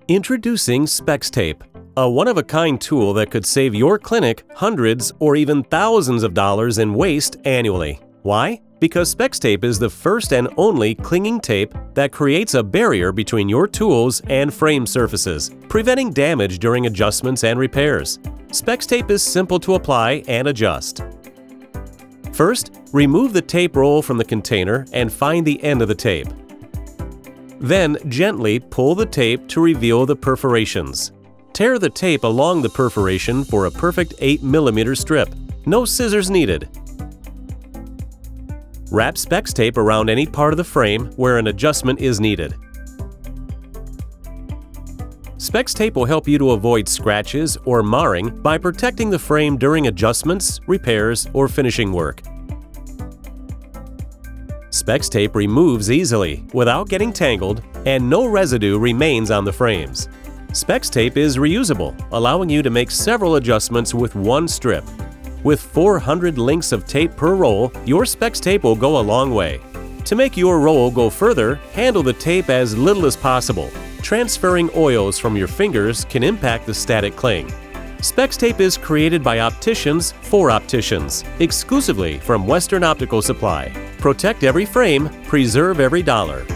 Introducing SpexTape, a one-of-a-kind tool that could save your clinic hundreds or even thousands of dollars in waste annually. Why? Because SpexTape is the first and only clinging tape that creates a barrier between your tools and frame surfaces, preventing damage during adjustments and repairs. SpexTape is simple to apply and adjust. First, remove the tape roll from the container and find the end of the tape. Then, gently pull the tape to reveal the perforations. Tear the tape along the perforation for a perfect 8 mm strip. No scissors needed. Wrap SpexTape around any part of the frame where an adjustment is needed. SpexTape will help you to avoid scratches or marring by protecting the frame during adjustments, repairs, or finishing work. SpexTape removes easily without getting tangled, and no residue remains on the frames. SpexTape is reusable, allowing you to make several adjustments with one strip. With 400 links of tape per roll, your SpexTape will go a long way. To make your roll go further, handle the tape as little as possible. Transferring oils from your fingers can impact the static cling. SpexTape is created by opticians for opticians, exclusively from Western Optical Supply. Protect every frame, preserve every dollar.